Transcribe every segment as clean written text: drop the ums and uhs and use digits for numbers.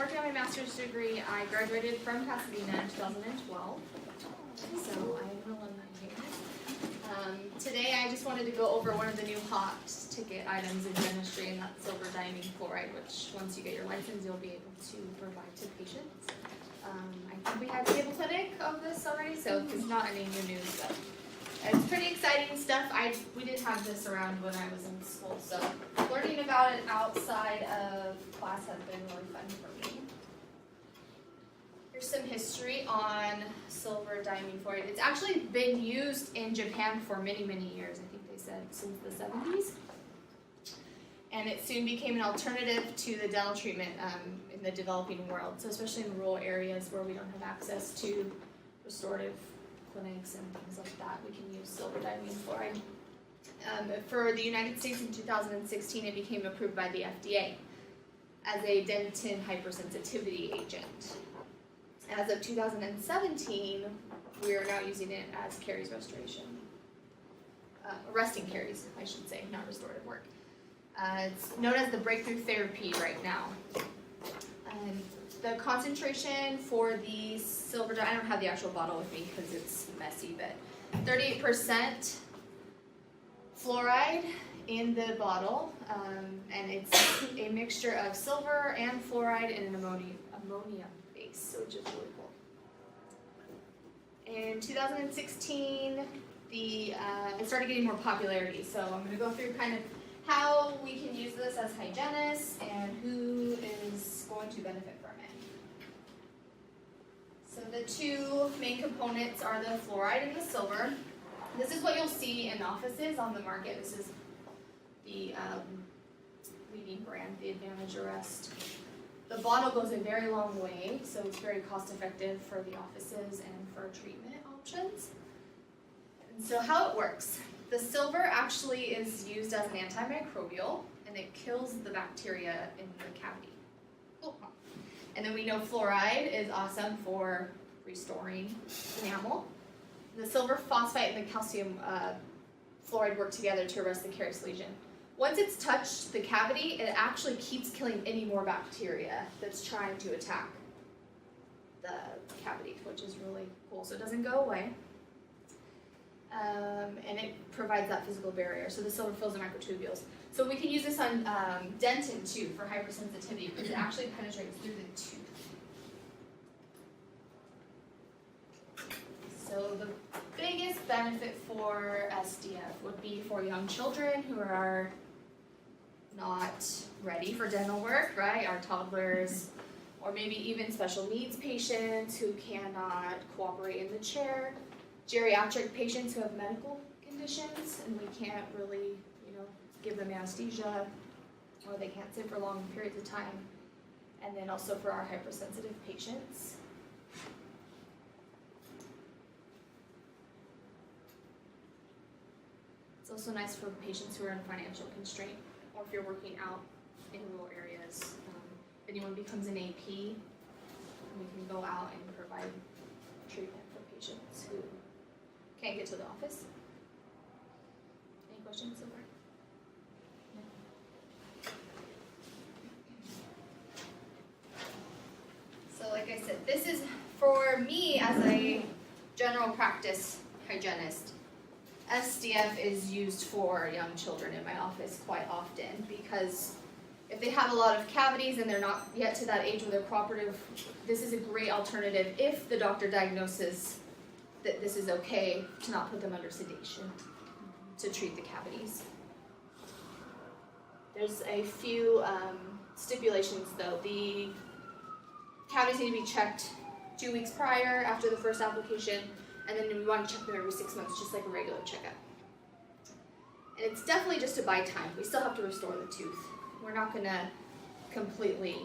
working on my master's degree. I graduated from Pasadena in 2012, so I am an alumni here. Today I just wanted to go over one of the new hot ticket items in dentistry, and that's silver diamine fluoride, which once you get your license, you'll be able to provide to patients. I think we had a table clinic of this already, so it's not any new news, but it's pretty exciting stuff. We did have this around when I was in school, so learning about it outside of class has been really fun for me. Here's some history on silver diamine fluoride. It's actually been used in Japan for many, many years. I think they said since the 70s. And it soon became an alternative to the dental treatment in the developing world. So especially in rural areas where we don't have access to restorative clinics and things like that, we can use silver diamine fluoride. For the United States in 2016, it became approved by the FDA as a dentin hypersensitivity agent. As of 2017, we are now using it as caries restoration. Arresting caries, I should say, not restorative work. It's known as the breakthrough therapy right now. The concentration for the silver, I don't have the actual bottle with me because it's messy, but 38% fluoride in the bottle, and it's a mixture of silver and fluoride in an ammonia base, which is really cool. In 2016, it started getting more popularity, so I'm going to go through kind of how we can use this as hygienists and who is going to benefit from it. So the two main components are the fluoride and the silver. This is what you'll see in offices on the market. This is the leading brand, the Advantage Arrest. The bottle goes a very long way, so it's very cost effective for the offices and for treatment options. And so how it works. The silver actually is used as an antimicrobial, and it kills the bacteria in the cavity. Cool. And then we know fluoride is awesome for restoring enamel. The silver phosphate and the calcium fluoride work together to arrest the carious lesion. Once it's touched the cavity, it actually keeps killing any more bacteria that's trying to attack the cavity, which is really cool. So it doesn't go away. And it provides that physical barrier. So the silver fills the microtubules. So we can use this on dentin too for hypersensitivity because it actually penetrates through the tooth. So the biggest benefit for SDF would be for young children who are not ready for dental work, right? Our toddlers, or maybe even special needs patients who cannot cooperate in the chair. Geriatric patients who have medical conditions and we can't really, give them anesthesia, or they can't sit for long periods of time. And then also for our hypersensitive patients. It's also nice for patients who are in financial constraint, or if you're working out in rural areas. If anyone becomes an AP, we can go out and provide treatment for patients who can't get to the office. Any questions so far? No. So like I said, this is for me as a general practice hygienist. SDF is used for young children in my office quite often because if they have a lot of cavities and they're not yet to that age where they're cooperative, this is a great alternative if the doctor diagnoses that this is okay to not put them under sedation to treat the cavities. There's a few stipulations though. The cavities need to be checked 2 weeks prior after the first application, and then we want to check them every 6 months, just like a regular checkup. And it's definitely just to buy time. We still have to restore the tooth. We're not going to completely,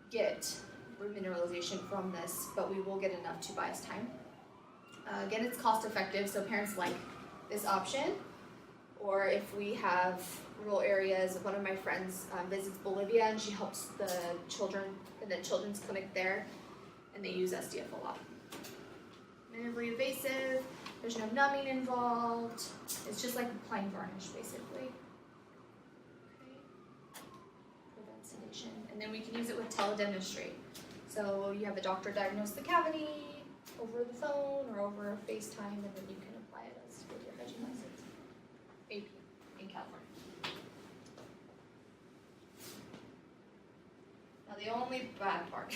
get remineralization from this, but we will get enough to buy us time. Again, it's cost effective, so parents like this option. Or if we have rural areas, one of my friends visits Bolivia and she helps the children in the children's clinic there, and they use SDF a lot. Minimally invasive, there's no numbing involved. It's just like applying varnish basically. Okay. Prevents sedation. And then we can use it with teledentistry. So you have a doctor diagnose the cavity over the phone or over FaceTime, and then you can apply it as with your hygiene license. AP in California. Now the only bad part,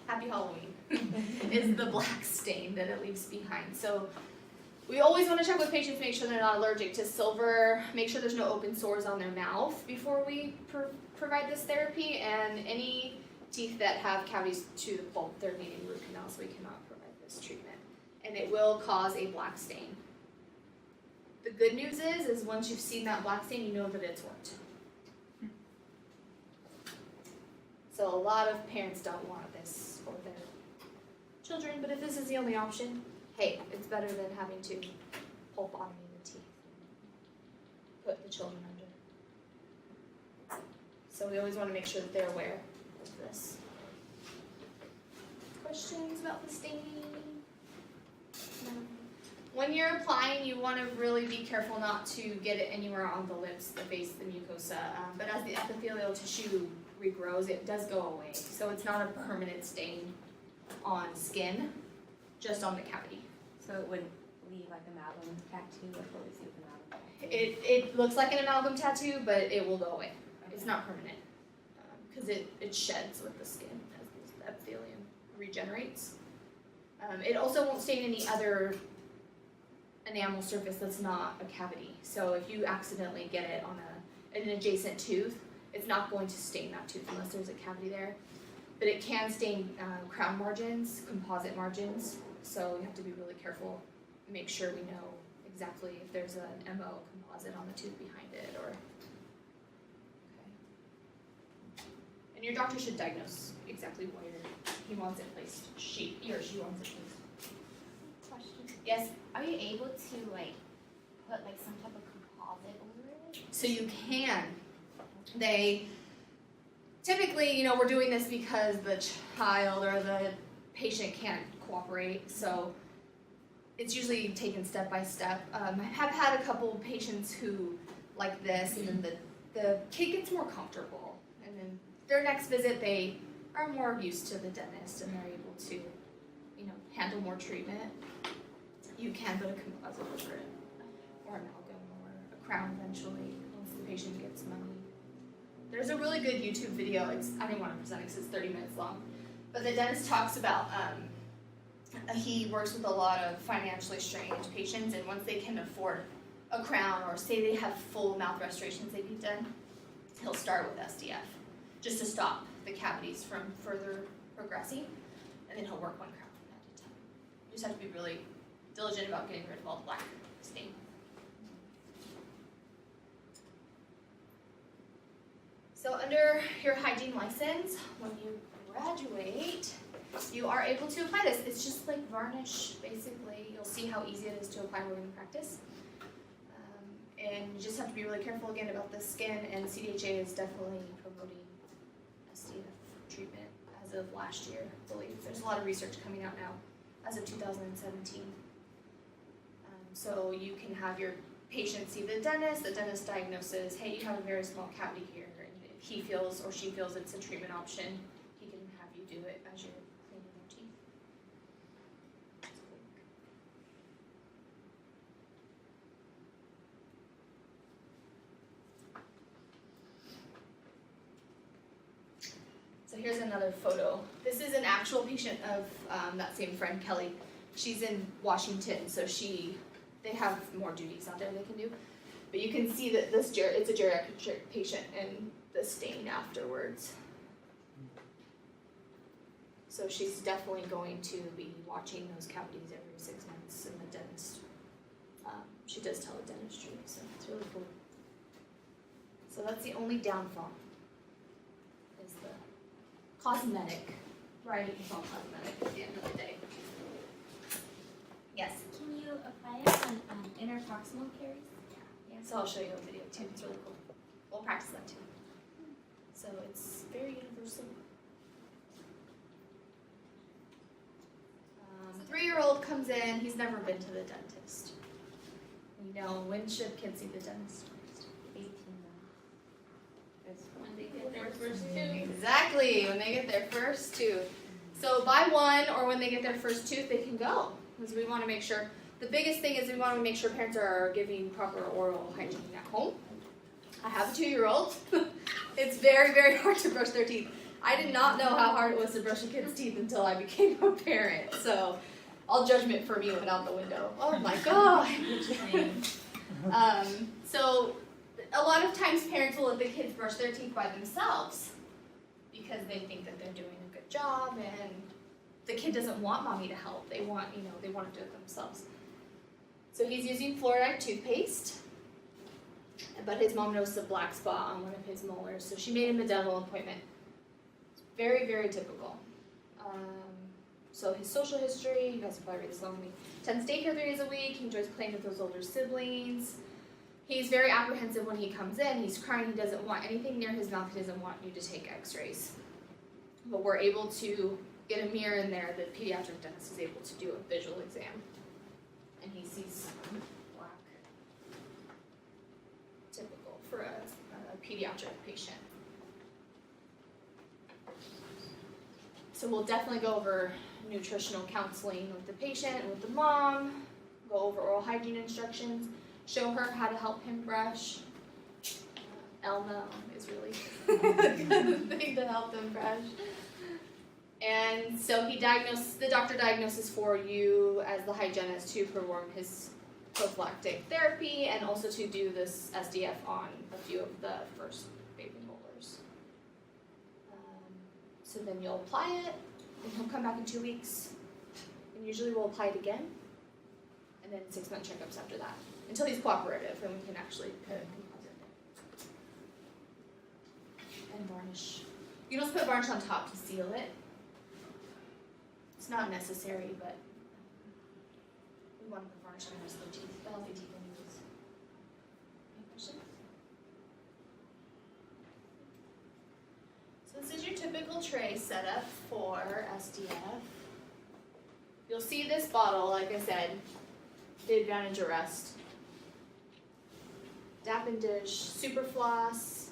happy Halloween, is the black stain that it leaves behind. So we always want to check with patients, make sure they're not allergic to silver, make sure there's no open sores on their mouth before we provide this therapy, and any teeth that have cavities to the pulp, they're needing root canal, so we cannot provide this treatment. And it will cause a black stain. The good news is once you've seen that black stain, you know that it's worked. So a lot of parents don't want this for their children, but if this is the only option, hey, it's better than having to pulpotomy the teeth and put the children under. So we always want to make sure that they're aware of this. Questions about the staining? No. When you're applying, you want to really be careful not to get it anywhere on the lips, the face, the mucosa. But as the epithelial tissue regrows, it does go away. So it's not a permanent stain on skin, just on the cavity. So it wouldn't leave like an amalgam tattoo, like what we see with an amalgam? It looks like an amalgam tattoo, but it will go away. Okay. It's not permanent because it sheds with the skin as the epithelium regenerates. It also won't stain any other enamel surface that's not a cavity. So if you accidentally get it on an adjacent tooth, it's not going to stain that tooth unless there's a cavity there. But it can stain crown margins, composite margins, so we have to be really careful, make sure we know exactly if there's an MO composite on the tooth behind it, or, okay. And your doctor should diagnose exactly where he wants it placed, he or she wants it placed. Question. Yes? Are you able to like put like some type of composite over it? So you can. They typically, we're doing this because the child or the patient can't cooperate, so it's usually taken step by step. I have had a couple patients who like this, and then the kid gets more comfortable, and then their next visit they are more used to the dentist and they're able to, handle more treatment. You can put a composite over it, or amalgam, or a crown eventually once the patient gets money. There's a really good YouTube video. I didn't want to present it because it's 30 minutes long, but the dentist talks about he works with a lot of financially strained patients, and once they can afford a crown, or say they have full mouth restorations they need done, he'll start with SDF just to stop the cavities from further progressing, and then he'll work one crown from that to time. You just have to be really diligent about getting rid of all the black stain. So under your hygiene license, when you graduate, you are able to apply this. It's just like varnish, basically. You'll see how easy it is to apply when in practice. And you just have to be really careful again about the skin, and CDHA is definitely promoting SDF treatment as of last year, I believe. There's a lot of research coming out now as of 2017. So you can have your patient see the dentist diagnoses, hey, you have a very small cavity here, and if he feels or she feels it's a treatment option, he can have you do it as you're cleaning your teeth. So here's another photo. This is an actual patient of that same friend, Kelly. She's in Washington, so they have more duties out there they can do. But you can see that it's a geriatric patient and the stain afterwards. So she's definitely going to be watching those cavities every 6 months, and the dentist, she does teledentistry, so it's really cool. So that's the only downfall, is the cosmetic, right? It's all cosmetic at the end of the day. Yes? Can you apply it on interproximal caries? Yeah. So I'll show you a video too, it's really cool. We'll practice that too. So it's very universal. The 3-year-old comes in, he's never been to the dentist. When should kids see the dentist? 18 When they get there. first tooth. Exactly, when they get their first tooth. So by one or when they get their first tooth, they can go. Because we want to make sure, the biggest thing is we want to make sure parents are giving proper oral hygiene at home. I have a 2-year-old. It's very, very hard to brush their teeth. I did not know how hard it was to brush a kid's teeth until I became a parent. So all judgment for me went out the window. Oh my God. So a lot of times parents will let the kids brush their teeth by themselves because they think that they're doing a good job and the kid doesn't want mommy to help. They want, they want to do it themselves. So he's using fluoride toothpaste, but his mom noticed a black spot on one of his molars, so she made him a dental appointment. It's very, very typical. So his social history, you guys can probably read this along with me. Attends daycare 3 days a week. He enjoys playing with those older siblings. He's very apprehensive when he comes in. He's crying. He doesn't want anything near his mouth. He doesn't want you to take x-rays. But we're able to get a mirror in there. The pediatric dentist is able to do a visual exam. And he sees black. Typical for a pediatric patient. So we'll definitely go over nutritional counseling with the patient and with the mom, go over oral hygiene instructions, show her how to help him brush. Elmo is really a good thing to help them brush. And so the doctor diagnoses for you as the hygienist to perform his prophylactic therapy and also to do this SDF on a few of the first baby molars. So then you'll apply it, and he'll come back in 2 weeks, and usually we'll apply it again, and then 6-month checkups after that, until he's cooperative and we can actually put a composite in. And varnish. You don't put varnish on top to seal it. It's not necessary, but we want to put varnish on the rest of the teeth, the healthy teeth anyways. Any questions? So this is your typical tray setup for SDF. You'll see this bottle, like I said, the Advantage Arrest. Dap and Dish, Super Floss,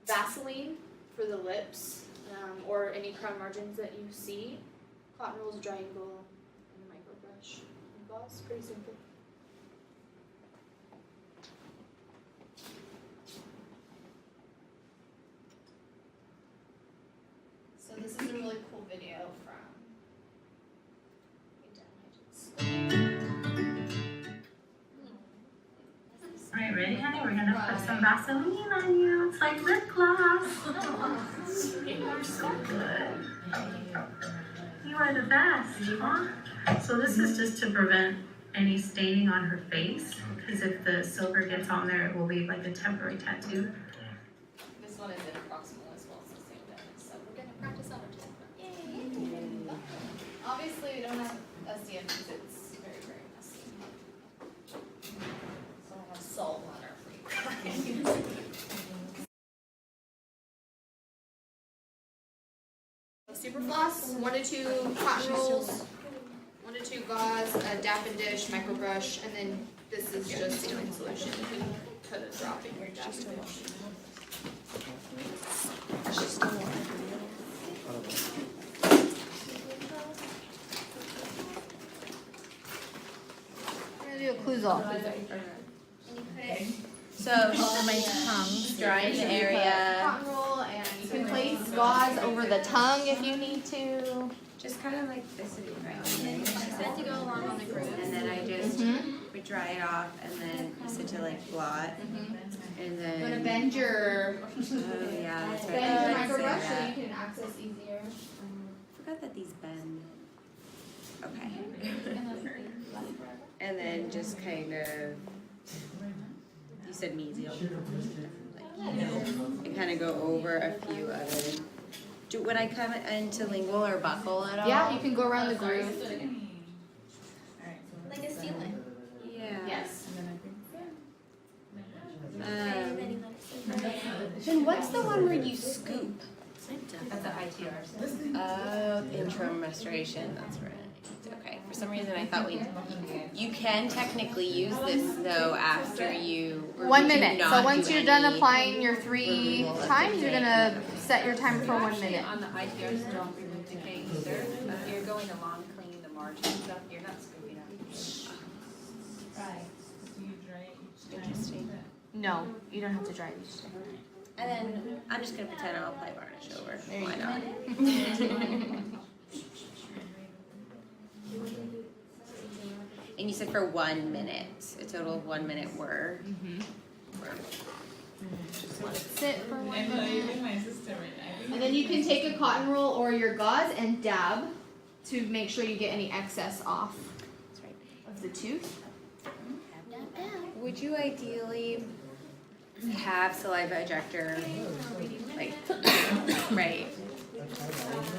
Vaseline for the lips, or any crown margins that you see. Cotton rolls, dry angle, and a micro brush. And gloss, pretty simple. So this is a really cool video from Alright, ready, honey? We're gonna put some Vaseline on you. It's like lip gloss. You are so good. You are the best, huh? So this is just to prevent any staining on her face, because if the silver gets on there, it will leave like a temporary tattoo. This one is in proximal as well, so same dentist. So we're gonna practice on our tooth. Obviously, we don't have SDF because it's very, very messy. So I have salt on our free. Super Floss, 1 to 2 cotton rolls, 1 to 2 gauze, a Dap and Dish, micro brush, and then this is just saline solution. You can put a drop in your Dap and Dish. I'm gonna do a clues off. So my tongue, dry in the area. Cotton roll, and you can place gauze over the tongue if you need to. Just kind of like this would be right. Set to go along on the groove. And then I just would dry it off and then use it to like blot. And I'm gonna then, bend your oh yeah, that's right. bend your I micro say brush so that. you can access easier. I forgot that these bend. Okay. And then just kind of, you said mesial. And kind of go over a few other. Would I come into lingual or buccal at all? Yeah, you can go around the groove. Like a sealant. Yeah. Yes. Then what's the one where you scoop? That's an ITR. Oh, interim restoration. That's right. Okay. For some reason I thought you can technically use this though after you. Or 1 would you minute. So not once do you're done any applying your 3 removal of times, the you're gonna set your timer for 1 minute. On the IPRs, don't remove decay either. If you're going along cleaning the margins up, you're not scraping up. Right. Do you dry it each time? Interesting. No, you don't have to dry it each day. And then I'm just gonna pretend I'll apply varnish over. There you Why go. not? And you said for 1 minute, a total of 1 minute work. Sit for 1 And minute. even my sister, right? And then you can take a cotton roll or your gauze and dab to make sure you get any excess off That's right. of the tooth. Would you ideally have saliva ejector, like, right?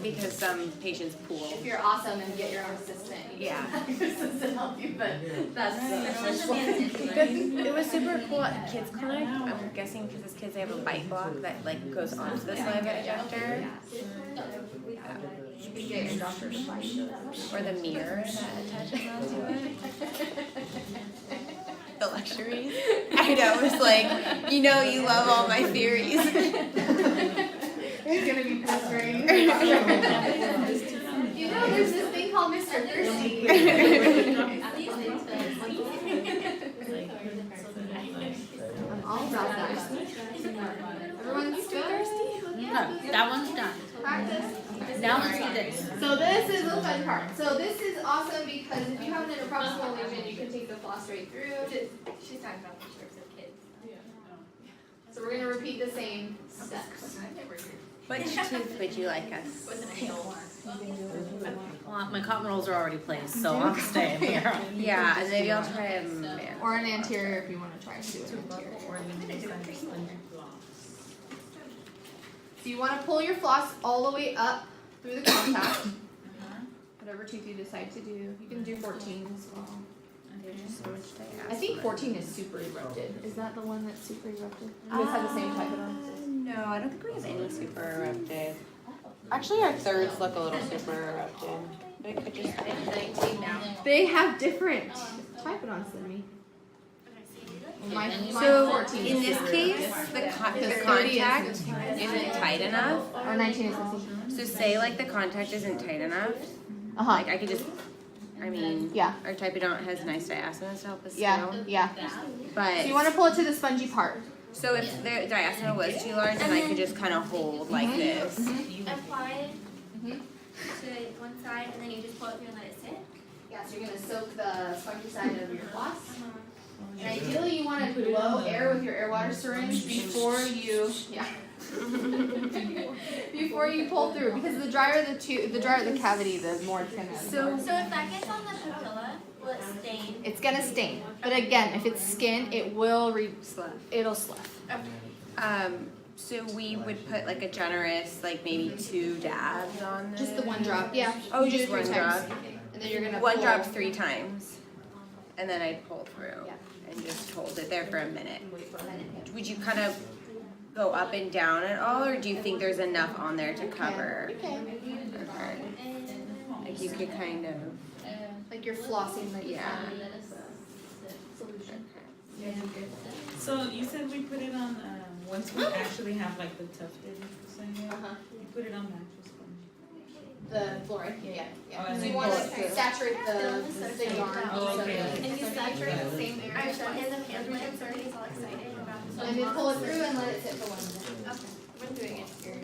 Because some patients pool. If you're awesome and get your own assistant, you Yeah. can have your assistant help you, but that's It was super cool at kids clinic. I'm guessing because as kids they have a bite block that like goes onto the saliva ejector. You can get your doctor to find you. Or the mirror that attaches onto it. The luxuries. I know, it's like, you know you love all my theories. It's gonna be pestering. You know, there's this thing called Mr. Thirsty. I'm all about that. Everyone's thirsty? That one's done. Practice. Now let's do this. So this is the fun part. So this is awesome because if you have an interproximal lesion, you can take the floss right through. She's talking about the strips of kids. So we're gonna repeat the same steps. Which tooth would you like us? Well, my cotton rolls are already placed, so I'll stay in here. Yeah, and maybe I'll try a man. Or an anterior if you want to try to do an anterior. So you want to pull your floss all the way up through the contact. Whatever tooth you decide to do. You can do 14 as well. I think 14 is super erupted. Is that the one that's super erupted? You guys have the same type of them? No, I don't think we have any super erupted. Actually, our thirds look a little super erupted. But it could just be 19 now. They have different typodonts than me. Mine So 14 in is this super case, erupted. the Because 30 contact is- isn't tight enough. Or 19 is missing. So say like the contact isn't tight enough. Uh-huh. Like I could just, I mean, Yeah. our typodont has nice diacetyl to help us Yeah, scale. yeah. But So you want to pull it to the spongy part. so if the diacetyl was too large, then I could just kind of hold like this. Apply it Mhm. to one side and then you just pull it through and let it sit. Yeah, so you're going to soak the spongy side of your floss. And ideally you want to blow air with your air water syringe before you, before you pull through. Because the drier the drier the cavity, the more it's going to. So if that gets on the papilla, will it stain? It's going to stain. But again, if it's skin, it will Slough. it'll slough. So we would put like a generous, like maybe 2 dabs on this. Just the one drop. Yeah. Oh, You do just it 3 one times. drop. And then you're going to One pull. drop 3 times, and then I'd pull through Yeah. and just hold it there for a minute. Wait for a minute. Would you kind of go up and down at all, or do you think there's enough on there to cover? Okay. Okay. Like you could kind of. Like you're flossing like Yeah. solution. So you said we put it on, once we actually have like the tufted side, Uh-huh. you put it on mattress sponge. The fluoride, yeah. Oh, So and you then want pull to it through. saturate the yarn. Oh, okay. And you saturate the same area. And the hand plants are all excited about this. And then pull it through and let it sit for 1 minute. Okay, we're doing it here.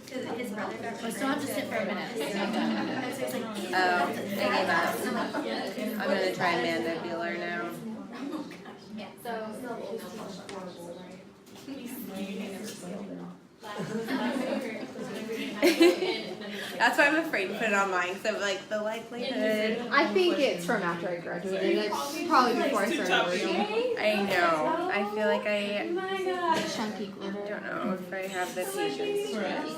Because his brother got. I still have to sit for a minute. So it's like, Oh, I gave up. I'm gonna try mandibular now. So. That's why I'm afraid to put it on mine, because I'm like the likelihood. I think it's from after I graduated. It's probably before I started working. I know. I feel like I Chunky glitter. don't know if I have the patience. For us.